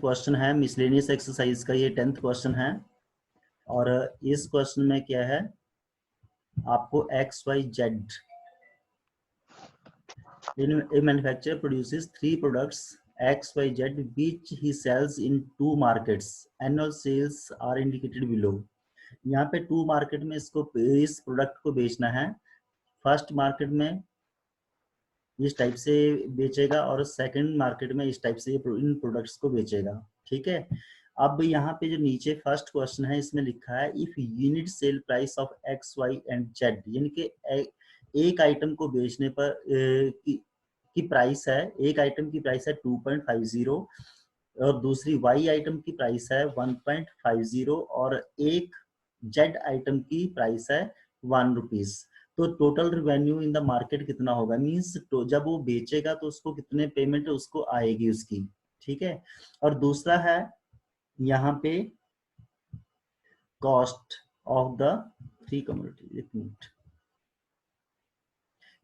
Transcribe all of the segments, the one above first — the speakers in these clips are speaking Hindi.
क्वेश्चन है मिसलेनियस एक्सरसाइज का, ये 10th क्वेश्चन है। और इस क्वेश्चन में क्या है, आपको X Y Z a manufacturer produces 3 products X, Y, Z which he sells in 2 markets. Annual sales are indicated below. यहाँ पे 2 मार्केट में इसको इस प्रोडक्ट को बेचना है। फर्स्ट मार्केट में इस टाइप से बेचेगा और सेकंड मार्केट में इस टाइप से इन प्रोडक्ट्स को बेचेगा। ठीक है। अब यहाँ पे जो नीचे फर्स्ट क्वेश्चन है इसमें लिखा है if unit sale price of X Y and Z, यानी कि एक आइटम को बेचने पर की प्राइस है, एक आइटम की प्राइस है 2.50 और दूसरी वाई आइटम की प्राइस है 1.50 और एक जेड आइटम की प्राइस है 1 रुपीज। तो total revenue in the market कितना होगा, मींस तो जब वो बेचेगा तो उसको कितने पेमेंट उसको आएगी उसकी। ठीक है। और दूसरा है यहाँ पे कॉस्ट ऑफ द 3 कम्युनिटी, एक मिनट,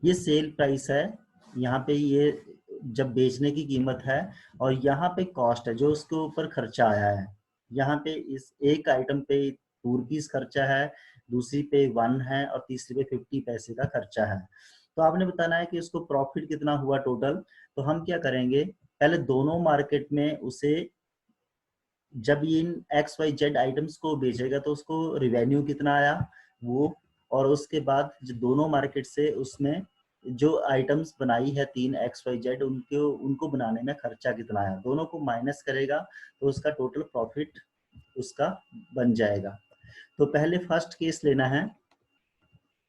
ये सेल प्राइस है, यहाँ पे ये जब बेचने की कीमत है, और यहाँ पे कॉस्ट है जो उसके ऊपर खर्चा आया है। यहाँ पे इस एक आइटम पे 2 रुपीज खर्चा है, दूसरी पे 1 है और तीसरी पे 50 पैसे का खर्चा है। तो आपने बताना है कि उसको प्रॉफिट कितना हुआ टोटल। तो हम क्या करेंगे, पहले दोनों मार्केट में उसे जब इन एक्स वाई जेड आइटम्स को बेचेगा तो उसको रिवेन्यू कितना आया वो, और उसके बाद जो दोनों मार्केट से उसमें जो आइटम्स बनाई है 3 एक्स वाई जेड उनको बनाने में खर्चा कितना आया, दोनों को माइनस करेगा तो उसका टोटल प्रॉफिट उसका बन जाएगा। तो पहले फर्स्ट केस लेना है,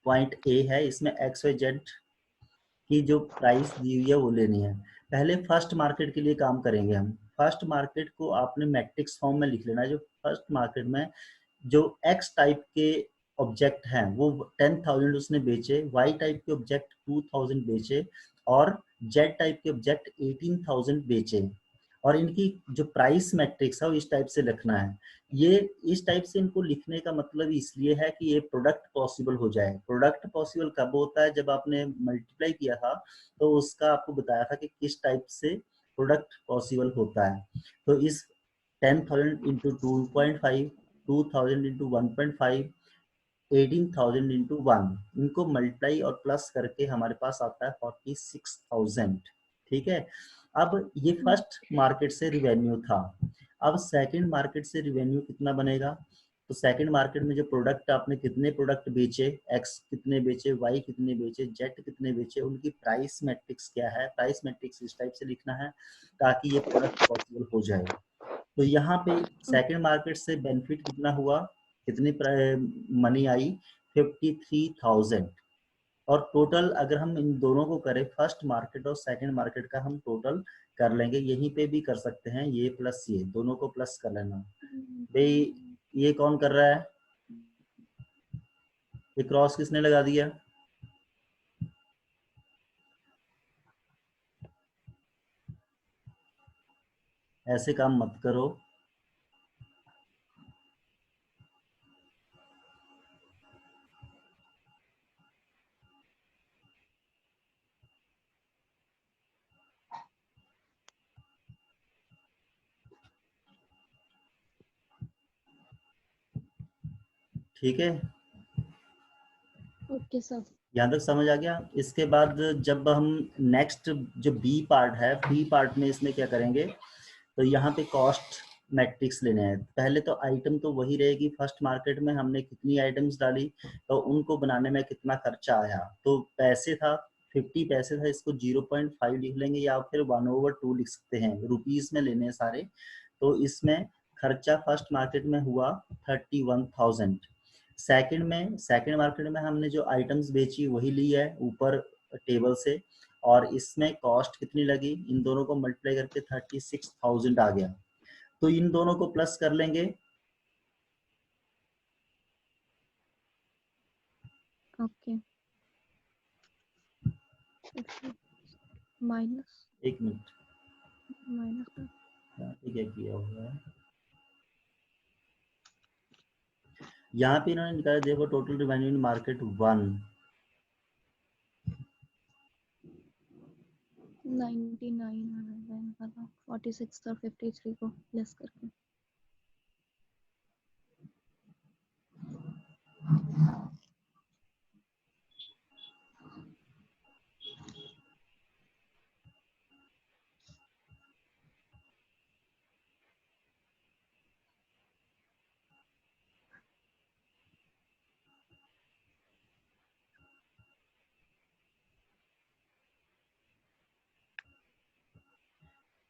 पॉइंट ए है, इसमें एक्स वाई जेड की जो प्राइस दी हुई है वो लेनी है। पहले फर्स्ट मार्केट के लिए काम करेंगे हम। फर्स्ट मार्केट को आपने मैट्रिक्स फॉर्म में लिख लेना है। जो फर्स्ट मार्केट में जो एक्स टाइप के ऑब्जेक्ट हैं वो 10,000 उसने बेचे, वाई टाइप के ऑब्जेक्ट 2,000 बेचे और जेड टाइप के ऑब्जेक्ट 18,000 बेचे। और इनकी जो प्राइस मैट्रिक्स है वो इस टाइप से लिखना है। ये इस टाइप से इनको लिखने का मतलब इसलिए है कि ये प्रोडक्ट पॉसिबल हो जाए। प्रोडक्ट पॉसिबल कब होता है, जब आपने मल्टीप्लाई किया था तो उसका आपको बताया था कि किस टाइप से प्रोडक्ट पॉसिबल होता है। तो इस 10,000 इंटू 2.5, 2,000 इंटू 1.5, 18,000 इंटू 1, इनको मल्टीप्लाई और प्लस करके हमारे पास आता है 46,000। ठीक है। अब ये फर्स्ट मार्केट से रिवेन्यू था। अब सेकंड मार्केट से रिवेन्यू कितना बनेगा, तो सेकंड मार्केट में जो प्रोडक्ट आपने कितने प्रोडक्ट बेचे, एक्स कितने बेचे, वाई कितने बेचे, जेड कितने बेचे, उनकी प्राइस मैट्रिक्स क्या है, प्राइस मैट्रिक्स इस टाइप से लिखना है ताकि ये प्रोडक्ट पॉसिबल हो जाए। तो यहाँ पे सेकंड मार्केट से बेनिफिट कितना हुआ, कितनी मनी आई, 53,000। और टोटल अगर हम इन दोनों को करें, फर्स्ट मार्केट और सेकंड मार्केट का हम टोटल कर लेंगे, यहीं पे भी कर सकते हैं, ये प्लस ये दोनों को प्लस कर लेना। भाई ये कौन कर रहा है, ये क्रॉस किसने लगा दिया, ऐसे काम मत करो। ठीक है, ओके सर। यहाँ तक समझ आ गया। इसके बाद जब हम नेक्स्ट जो बी पार्ट है, बी पार्ट में इसमें क्या करेंगे, तो यहाँ पे कॉस्ट मैट्रिक्स लेने हैं। पहले तो आइटम तो वही रहेगी, फर्स्ट मार्केट में हमने कितनी आइटम्स डाली तो उनको बनाने में कितना खर्चा आया। तो पैसे था 50 पैसे था, इसको 0.5 लिख लेंगे या फिर 1/2 लिख सकते हैं, रुपीज में लेने हैं सारे। तो इसमें खर्चा फर्स्ट मार्केट में हुआ 31,000। सेकंड मार्केट में हमने जो आइटम्स बेची वही ली है ऊपर टेबल से, और इसमें कॉस्ट कितनी लगी, इन दोनों को मल्टीप्लाई करके 36,000 आ गया। तो इन दोनों को प्लस कर लेंगे। ओके। माइनस एक मिनट, माइनस क्या किया हुआ है यहाँ पे, इन्होंने निकाला, देखो टोटल रिवेन्यू इन मार्केट 1, 99 46 और 53 को लेस करके।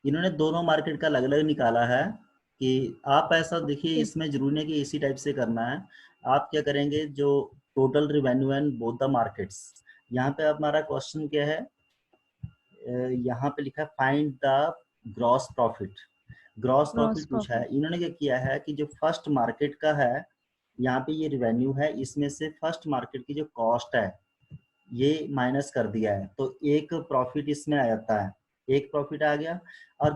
इन्होंने दोनों मार्केट का अलग अलग निकाला है कि आप ऐसा देखिए, Okay. इसमें जरूरी नहीं कि इसी टाइप से करना है। आप क्या करेंगे, जो total revenue and both the markets, यहाँ पे हमारा क्वेश्चन क्या है, यहाँ पे लिखा है find the gross profit. Gross profit पूछा है। इन्होंने क्या किया है कि जो फर्स्ट मार्केट का है, यहाँ पे ये रिवेन्यू है, इसमें से फर्स्ट मार्केट की जो कॉस्ट है ये माइनस कर दिया है, तो एक प्रॉफिट इसमें आ जाता है, एक प्रॉफिट आ गया। और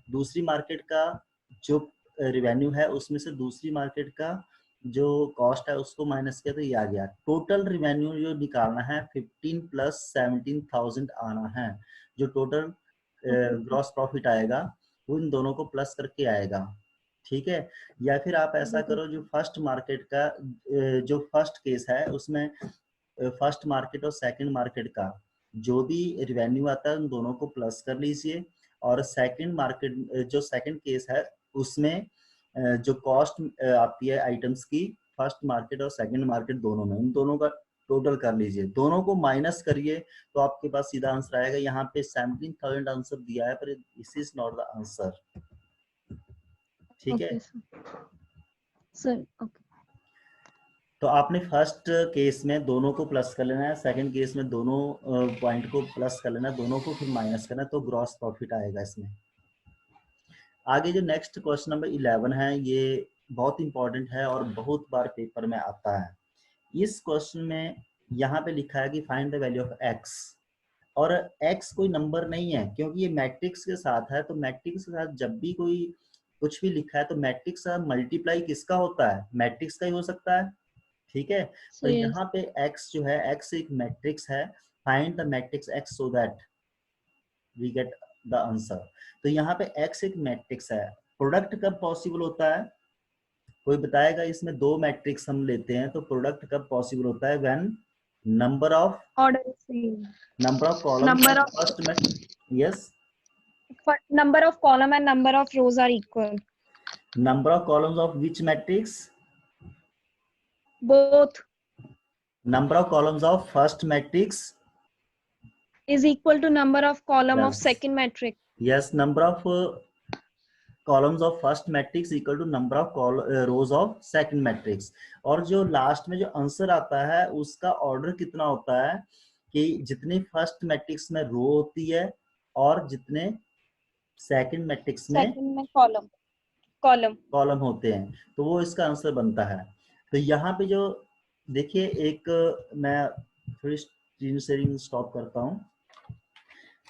दूसरी मार्केट का जो रिवेन्यू है उसमें से दूसरी मार्केट का जो कॉस्ट है उसको माइनस किया तो ये आ गया। टोटल रिवेन्यू जो निकालना है 15 प्लस 17,000 आना है। जो टोटल ग्रॉस प्रॉफिट आएगा वो इन दोनों को प्लस करके आएगा, ठीक है। या फिर आप ऐसा करो, जो फर्स्ट मार्केट का जो फर्स्ट केस है उसमें फर्स्ट मार्केट और सेकंड मार्केट का जो भी रिवेन्यू आता है उन दोनों को प्लस कर लीजिए। और सेकंड मार्केट जो सेकंड केस है उसमें जो कॉस्ट आती है आइटम्स की, फर्स्ट मार्केट और सेकंड मार्केट दोनों में, उन दोनों का टोटल कर लीजिए, दोनों को माइनस करिए तो आपके पास सीधा आंसर आएगा। यहाँ पे 17,000 आंसर दिया है पर this is not the answer, ठीक है सर। ओके तो आपने फर्स्ट केस में दोनों को प्लस कर लेना है, सेकंड केस में दोनों पॉइंट को प्लस कर लेना है, दोनों को फिर माइनस करना है, तो ग्रॉस प्रॉफिट आएगा इसमें। आगे जो नेक्स्ट क्वेश्चन नंबर 11 है, ये बहुत इंपॉर्टेंट है और बहुत बार पेपर में आता है। इस क्वेश्चन में यहाँ पे लिखा है कि find the value of x, और एक्स कोई नंबर नहीं है क्योंकि ये मैट्रिक्स के साथ है। तो मैट्रिक्स के साथ जब भी कोई कुछ भी लिखा है तो मैट्रिक्स का मल्टीप्लाई किसका होता है, मैट्रिक्स का ही हो सकता है, ठीक है। तो यहाँ पे x जो है, x एक मैट्रिक्स है, find the matrix x so that we get the answer. तो यहाँ पे x एक मैट्रिक्स है, प्रोडक्ट कब पॉसिबल होता है, कोई बताएगा। इसमें दो मैट्रिक्स हम लेते हैं तो प्रोडक्ट कब पॉसिबल होता है, when number of order column number of first yes number of column and number of rows are equal. Number of columns of which matrix, Both number of columns of first matrix is equal to number of column of yes second matrix. yes number of columns of first matrix equal to number of rows of second matrix। और जो लास्ट में जो आंसर आता है उसका ऑर्डर कितना होता है कि जितनी फर्स्ट मैट्रिक्स में रो होती है और जितने सेकंड मैट्रिक्स में कॉलम होते हैं, तो वो इसका आंसर बनता है। तो यहाँ पे जो देखिए, एक मैं थोड़ी स्क्रीन शेयरिंग स्टॉप करता हूँ।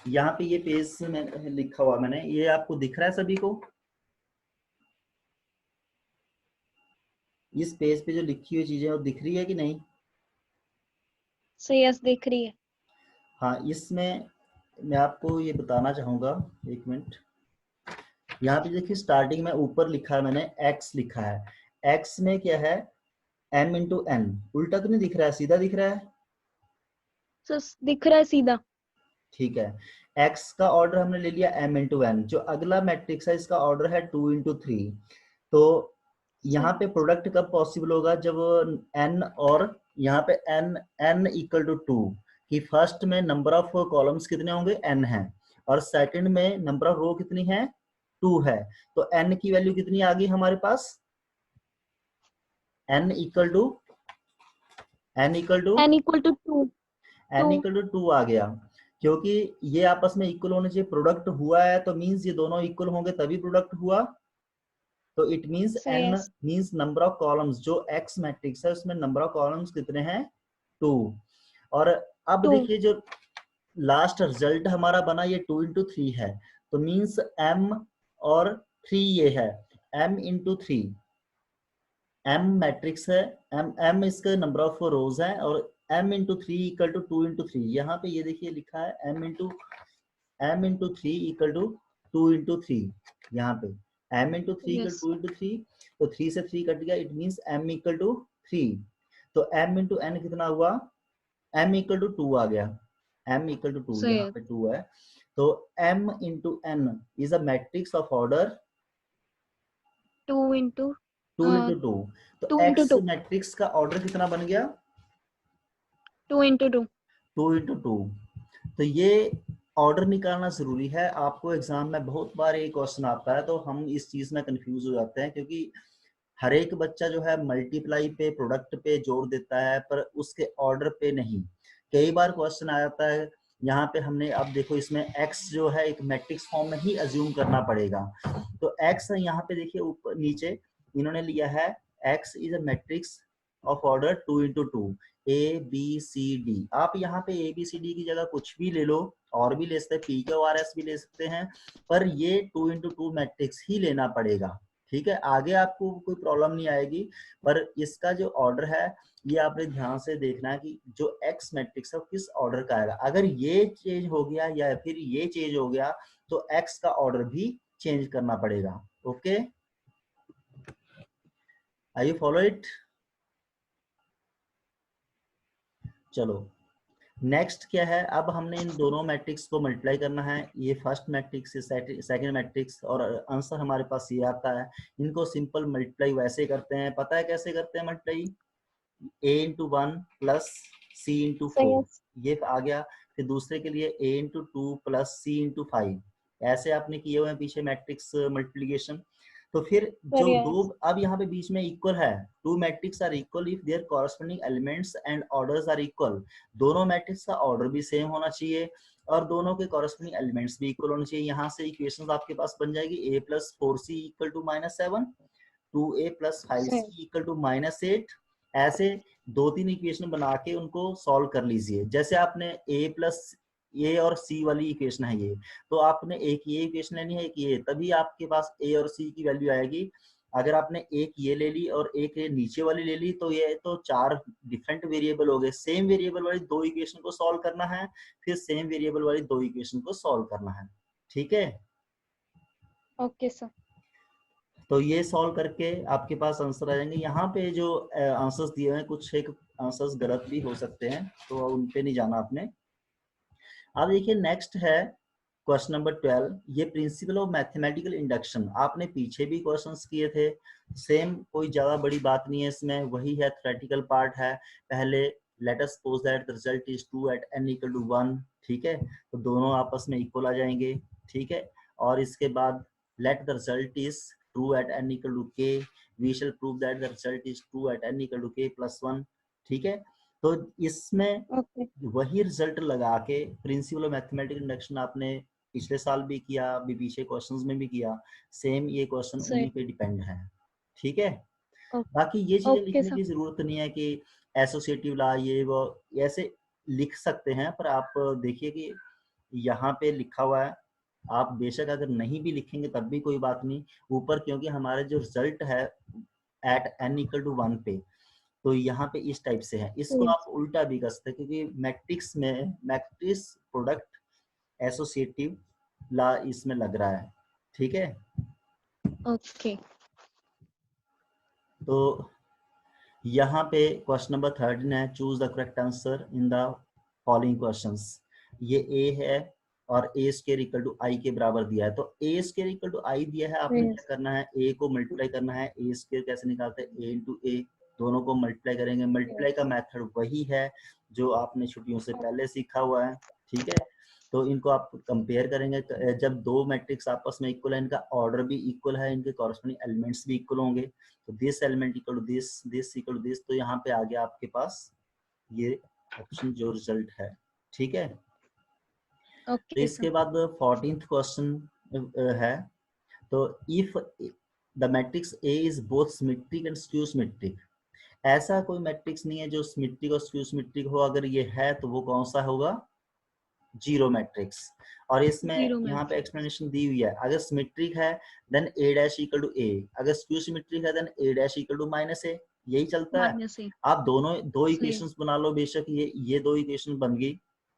यहाँ पे ये पेज में लिखा हुआ मैंने, ये आपको दिख रहा है सभी को, इस पेज पे जो लिखी हुई चीजें वो दिख रही है कि नहीं? यस दिख रही है। हाँ, इसमें मैं आपको ये बताना चाहूंगा, एक मिनट। यहाँ पे देखिए स्टार्टिंग में ऊपर लिखा है मैंने x लिखा है, x में क्या है m इंटू n, उल्टा तो नहीं दिख रहा है, सीधा दिख रहा है? दिख रहा है सीधा, ठीक है। x का ऑर्डर हमने ले लिया m इंटू n, जो अगला मैट्रिक्स है इसका ऑर्डर है 2 इंटू 3। तो यहाँ पे प्रोडक्ट कब पॉसिबल होगा, जब n और यहाँ पे n इक्वल टू 2, कि फर्स्ट में नंबर ऑफ कॉलम्स कितने होंगे, n है, और सेकंड में नंबर ऑफ रो कितनी है, 2 है। तो n की वैल्यू कितनी आ गई हमारे पास, n इक्वल टू 2 आ गया, क्योंकि ये आपस में इक्वल होने चाहिए। प्रोडक्ट हुआ है तो मींस ये दोनों इक्वल होंगे तभी प्रोडक्ट हुआ। तो it means n means number of columns, जो x मैट्रिक्स है उसमें नंबर ऑफ कॉलम्स कितने हैं, 2। और अब देखिए जो लास्ट रिजल्ट हमारा बना ये 2 इंटू 3 है, तो मींस m और 3 ये है, m इंटू 3, m मैट्रिक्स है, m इसका नंबर ऑफ रोज है, और m into 3 equal to 2 into 3। यहाँ पे ये देखिए लिखा है m into m into 3 equal to 2 into 3, यहाँ पे m into 3 equal Yes. 2 into 3, तो 3 से 3 कट गया, it means m equal to 3, तो m इंटू n कितना हुआ, m इक्वल टू 2 आ गया, m इक्वल टू 2, So यहाँ पे 2 है, तो m into n is a matrix of order 2 into 2 into 2, तो 2 into x 2. मैट्रिक्स का ऑर्डर कितना बन गया, 2 into 2. 2 इंटू 2, तो ये ऑर्डर निकालना जरूरी है, आपको एग्जाम में बहुत बार ये क्वेश्चन आता है, तो हम इस चीज में कंफ्यूज हो जाते हैं, क्योंकि हर एक बच्चा जो है मल्टीप्लाई पे, प्रोडक्ट पे जोर देता है, पर उसके ऑर्डर पे नहीं। कई बार क्वेश्चन आ जाता है, यहाँ पे हमने, अब देखो इसमें x जो है एक मैट्रिक्स फॉर्म में ही अज्यूम करना पड़ेगा, तो x यहाँ पे देखिए ऊपर नीचे इन्होंने लिया है x is a matrix of order 2 into 2, A B C D, आप यहाँ पे ए बी सी डी की जगह कुछ भी ले लो, और भी ले सकते हैं, पी क्यू आर एस भी ले सकते हैं, पर ये 2 इंटू 2 मैट्रिक्स ही लेना पड़ेगा, ठीक है, आगे आपको कोई प्रॉब्लम नहीं आएगी, पर इसका जो ऑर्डर है ये आपने ध्यान से देखना है कि जो एक्स मैट्रिक्स है किस ऑर्डर का आएगा, अगर ये चेंज हो गया या फिर ये चेंज हो गया तो एक्स का ऑर्डर भी चेंज करना पड़ेगा। Okay, I you follow it? चलो नेक्स्ट क्या है, अब हमने इन दोनों मैट्रिक्स को मल्टीप्लाई करना है, ये फर्स्ट मैट्रिक्स सेकंड मैट्रिक्स, और आंसर हमारे पास ये आता है, इनको सिंपल मल्टीप्लाई वैसे करते हैं, पता है कैसे करते हैं multiply, a into 1 plus C into 4, ये आ गया, फिर दूसरे के लिए a into 2 plus C into 5, ऐसे आपने किए हुए हैं पीछे मैट्रिक्स मल्टीप्लिकेशन, तो फिर जो दो, अब यहाँ पे बीच में इक्वल है, two matrix are equal if their corresponding elements and orders are equal, दोनों मैट्रिक्स का ऑर्डर भी सेम होना चाहिए और दोनों के कॉरस्पॉन्डिंग एलिमेंट्स भी इक्वल होने चाहिए, यहाँ से इक्वेशंस आपके पास बन जाएगी, a plus 4c equal to -7, 2a plus 5c equal to -8, ऐसे दो तीन इक्वेशन बना के उनको सॉल्व कर लीजिए, जैसे आपने a प्लस ए और सी वाली इक्वेशन है ये, तो आपने एक ये इक्वेशन लेनी है, एक ये, तभी आपके पास a और c की वैल्यू आएगी, अगर आपने एक ये ले ली और एक ये नीचे वाली ले ली तो ये तो चार डिफरेंट वेरिएबल हो गए, सेम वेरिएबल वाली दो इक्वेशन को सॉल्व करना है, फिर सेम वेरिएबल वाली दो इक्वेशन को सॉल्व करना है, ठीक है? Okay sir. तो ये सॉल्व करके आपके पास आंसर आ जाएंगे, यहाँ पे जो आंसर्स दिए हैं कुछ एक आंसर्स गलत भी हो सकते हैं, तो उन पे नहीं जाना आपने। अब देखिए नेक्स्ट है क्वेश्चन नंबर 12, ये प्रिंसिपल ऑफ मैथमेटिकल इंडक्शन, आपने पीछे भी क्वेश्चंस किए थे, सेम, कोई ज्यादा बड़ी बात नहीं है इसमें, वही है, थ्योरेटिकल पार्ट है, पहले let us suppose that the result is 2 at n equal to 1, ठीक है, तो दोनों आपस में इक्वल आ जाएंगे, ठीक है, और इसके बाद let the result is true at n equal to k, we shall prove that the result is true at n equal to k plus 1, ठीक है, तो इसमें वही रिजल्ट लगा के प्रिंसिपल ऑफ मैथमेटिकल इंडक्शन आपने पिछले साल भी किया, अभी पीछे क्वेश्चंस में भी किया, सेम ये क्वेश्चन उन्हीं पे डिपेंड है, ठीक है, बाकी ये चीजें लिखने की जरूरत नहीं है कि एसोसिएटिव ला ये वो, ऐसे लिख सकते हैं, पर आप देखिए कि यहाँ पे लिखा हुआ है, आप बेशक अगर नहीं भी लिखेंगे तब भी कोई बात नहीं, ऊपर क्योंकि हमारे जो रिजल्ट है एट n इक्वल टू 1 पे, तो यहाँ पे इस टाइप से है, इसको आप उल्टा भी कर सकते हैं, क्योंकि मैट्रिक्स में मैट्रिक्स प्रोडक्ट एसोसिएटिव ला इसमें लग रहा है, ठीक है, ओके। तो यहाँ पे क्वेश्चन नंबर 13 है, choose the correct answer in the following questions, ये ए है और ए स्क्वायर इक्वल टू आई के बराबर दिया है, तो ए स्क्वायर इक्वल टू आई दिया है, आपने क्या करना है, ए को मल्टीप्लाई करना है, ए स्क्वायर कैसे निकालते हैं, ए इंटू ए, दोनों को मल्टीप्लाई करेंगे, मल्टीप्लाई का मेथड वही है जो आपने छुट्टियों से पहले सीखा हुआ है, ठीक है, तो इनको आप कंपेयर करेंगे, जब दो मैट्रिक्स आपस में इक्वल है, इनका ऑर्डर भी इक्वल है, इनके कॉरस्पॉन्डिंग एलिमेंट्स भी इक्वल होंगे, तो this element equal to this, this equal to this, तो यहाँ पे आ गया आपके पास ये ऑप्शन जो रिजल्ट है, ठीक है, तो इसके बाद 14th क्वेश्चन है, तो if the matrix A is both symmetric and skew symmetric, ऐसा कोई मैट्रिक्स नहीं है जो सिमेट्रिक और स्क्यू सिमेट्रिक हो, अगर ये है तो वो कौन सा होगा, जीरो मैट्रिक्स, और इसमें यहाँ पे एक्सप्लेनेशन दी हुई है, अगर सिमेट्रिक है then a dash equal to a, अगर स्क्यू सिमेट्रिक है then a dash equal to minus a, यही चलता है, आप दोनों दो इक्वेशंस बना लो, बेशक ये दो इक्वेशन बन गई,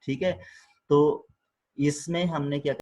ठीक है, तो इसमें हमने क्या